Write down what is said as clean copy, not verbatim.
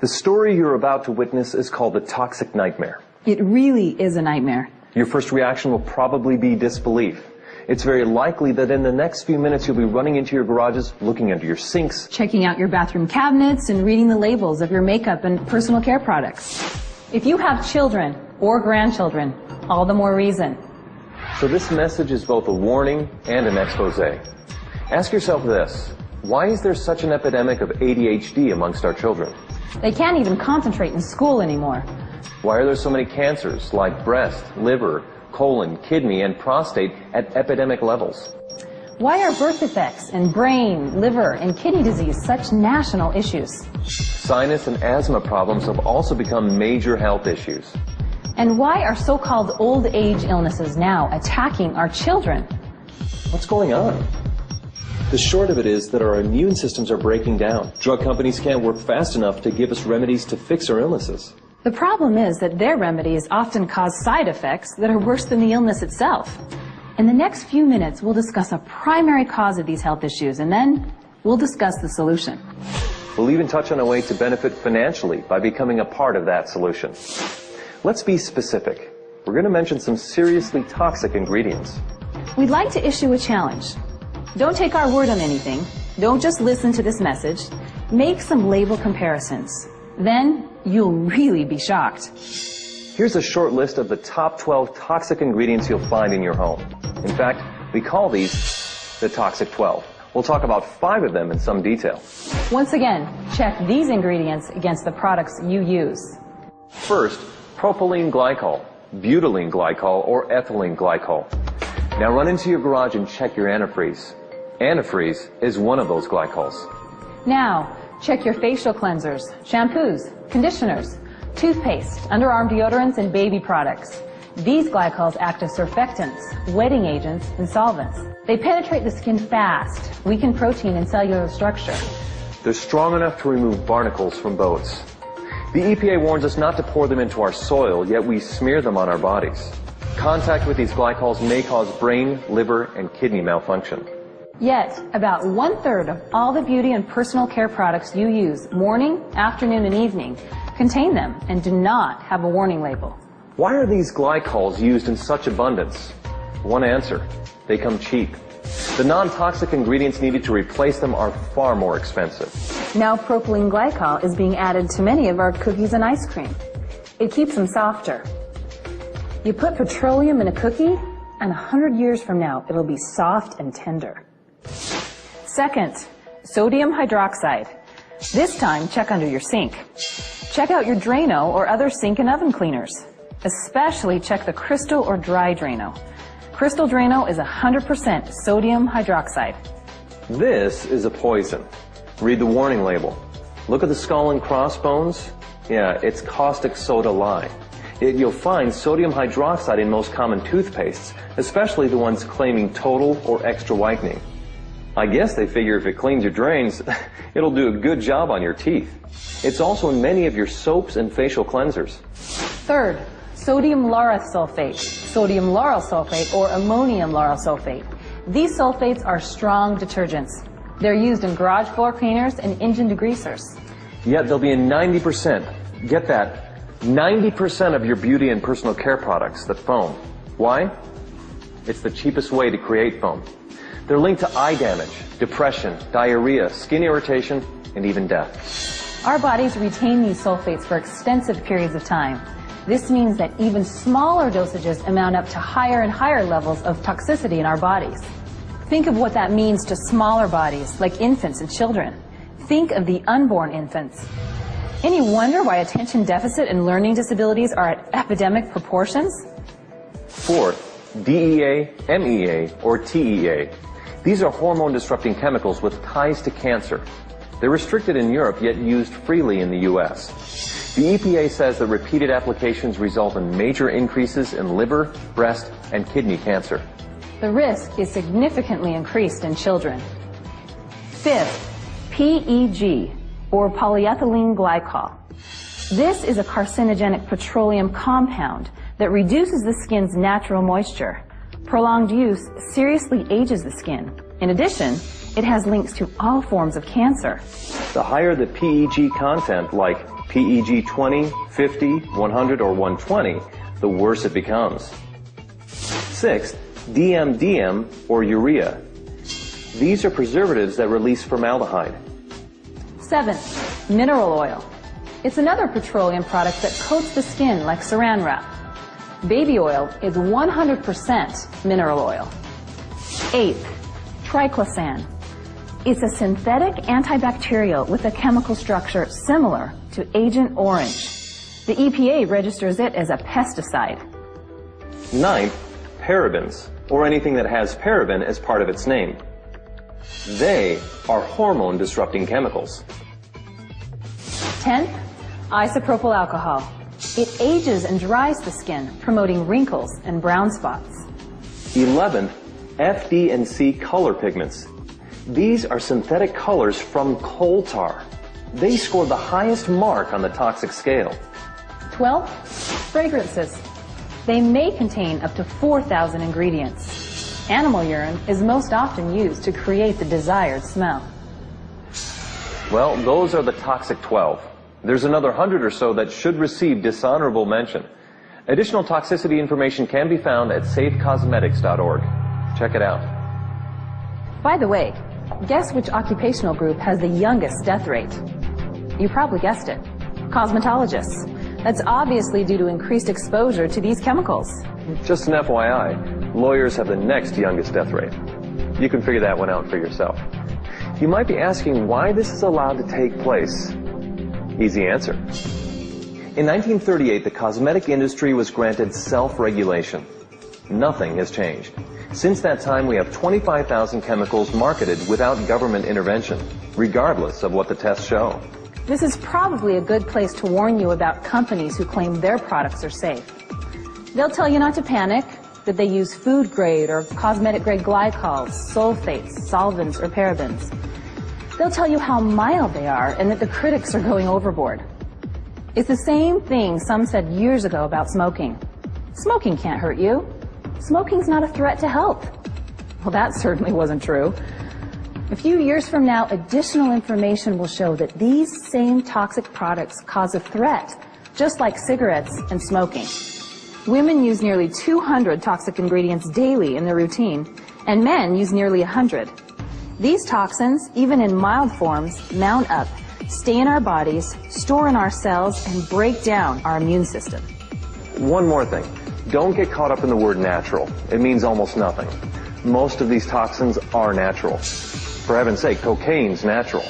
The story you're about to witness is called the toxic nightmare. It really is a nightmare. Your first reaction will probably be disbelief. It's very likely that in the next few minutes you'll be running into your garages, looking under your sinks, checking out your bathroom cabinets, and reading the labels of your makeup and personal care products. If you have children or grandchildren, all the more reason. So this message is both a warning and an expose. Ask yourself this: why is there such an epidemic of ADHD amongst our children? They can't even concentrate in school anymore. Why are there so many cancers like breast, liver, colon, kidney, and prostate at epidemic levels? Why are birth defects and brain, liver, and kidney disease such national issues? Sinus and asthma problems have also become major health issues. And why are so-called old age illnesses now attacking our children? What's going on? The short of it is that our immune systems are breaking down. Drug companies can't work fast enough to give us remedies to fix our illnesses. The problem is that their remedies often cause side effects that are worse than the illness itself. In the next few minutes, we'll discuss a primary cause of these health issues, and then we'll discuss the solution. We'll even touch on a way to benefit financially by becoming a part of that solution. Let's be specific. We're going to mention some seriously toxic ingredients. We'd like to issue a challenge. Don't take our word on anything. Don't just listen to this message. Make some label comparisons. Then you'll really be shocked. Here's a short list of the top 12 toxic ingredients you'll find in your home. In fact, we call these the Toxic 12. We'll talk about 5 of them in some detail. Once again, check these ingredients against the products you use. First, propylene glycol, butylene glycol, or ethylene glycol. Now run into your garage and check your antifreeze. Antifreeze is one of those glycols. Now, check your facial cleansers, shampoos, conditioners, toothpaste, underarm deodorants, and baby products. These glycols act as surfactants, wetting agents, and solvents. They penetrate the skin fast, weaken protein and cellular structure. They're strong enough to remove barnacles from boats. The EPA warns us not to pour them into our soil, yet we smear them on our bodies. Contact with these glycols may cause brain, liver, and kidney malfunction. Yet, about 1/3 of all the beauty and personal care products you use morning, afternoon, and evening contain them and do not have a warning label. Why are these glycols used in such abundance? One answer: they come cheap. The non-toxic ingredients needed to replace them are far more expensive. Now propylene glycol is being added to many of our cookies and ice cream. It keeps them softer. You put petroleum in a cookie, and 100 years from now, it'll be soft and tender. Second, sodium hydroxide. This time, check under your sink. Check out your Drano or other sink and oven cleaners. Especially check the Crystal or Dry Drano. Crystal Drano is 100% sodium hydroxide. This is a poison. Read the warning label. Look at the skull and crossbones. Yeah, it's caustic soda lye. You'll find sodium hydroxide in most common toothpastes, especially the ones claiming total or extra whitening. I guess they figure if it cleans your drains, it'll do a good job on your teeth. It's also in many of your soaps and facial cleansers. Third, sodium lauryl sulfate, sodium lauryl sulfate, or ammonium lauryl sulfate. These sulfates are strong detergents. They're used in garage floor cleaners and engine degreasers. Yet they'll be in 90%. Get that. 90% of your beauty and personal care products that foam. Why? It's the cheapest way to create foam. They're linked to eye damage, depression, diarrhea, skin irritation, and even death. Our bodies retain these sulfates for extensive periods of time. This means that even smaller dosages amount up to higher and higher levels of toxicity in our bodies. Think of what that means to smaller bodies, like infants and children. Think of the unborn infants. Any wonder why attention deficit and learning disabilities are at epidemic proportions? Fourth, DEA, MEA, or TEA. These are hormone-disrupting chemicals with ties to cancer. They're restricted in Europe, yet used freely in the U.S. The EPA says that repeated applications result in major increases in liver, breast, and kidney cancer. The risk is significantly increased in children. Fifth, PEG, or polyethylene glycol. This is a carcinogenic petroleum compound that reduces the skin's natural moisture. Prolonged use seriously ages the skin. In addition, it has links to all forms of cancer. The higher the PEG content, like PEG 20, 50, 100, or 120, the worse it becomes. Sixth, DMDM or urea. These are preservatives that release formaldehyde. Seventh, mineral oil. It's another petroleum product that coats the skin like saran wrap. Baby oil is 100% mineral oil. Eighth, triclosan. It's a synthetic antibacterial with a chemical structure similar to Agent Orange. The EPA registers it as a pesticide. Ninth, parabens, or anything that has paraben as part of its name. They are hormone-disrupting chemicals. 10th, isopropyl alcohol. It ages and dries the skin, promoting wrinkles and brown spots. 11th, FD and C color pigments. These are synthetic colors from coal tar. They score the highest mark on the toxic scale. 12th, fragrances. They may contain up to 4,000 ingredients. Animal urine is most often used to create the desired smell. Well, those are the toxic 12. There's another 100 or so that should receive dishonorable mention. Additional toxicity information can be found at safecosmetics.org. Check it out. By the way, guess which occupational group has the youngest death rate? You probably guessed it. Cosmetologists. That's obviously due to increased exposure to these chemicals. Just an FYI, lawyers have the next youngest death rate. You can figure that one out for yourself. You might be asking why this is allowed to take place. Easy answer. In 1938, the cosmetic industry was granted self-regulation. Nothing has changed. Since that time, we have 25,000 chemicals marketed without government intervention, regardless of what the tests show. This is probably a good place to warn you about companies who claim their products are safe. They'll tell you not to panic, that they use food-grade or cosmetic-grade glycols, sulfates, solvents, or parabens. They'll tell you how mild they are and that the critics are going overboard. It's the same thing some said years ago about smoking. Smoking can't hurt you. Smoking's not a threat to health. Well, that certainly wasn't true. A few years from now, additional information will show that these same toxic products cause a threat, just like cigarettes and smoking. Women use nearly 200 toxic ingredients daily in their routine, and men use nearly 100. These toxins, even in mild forms, mount up, stay in our bodies, store in our cells, and break down our immune system. One more thing. Don't get caught up in the word natural. It means almost nothing. Most of these toxins are natural. For heaven's sake, cocaine's natural.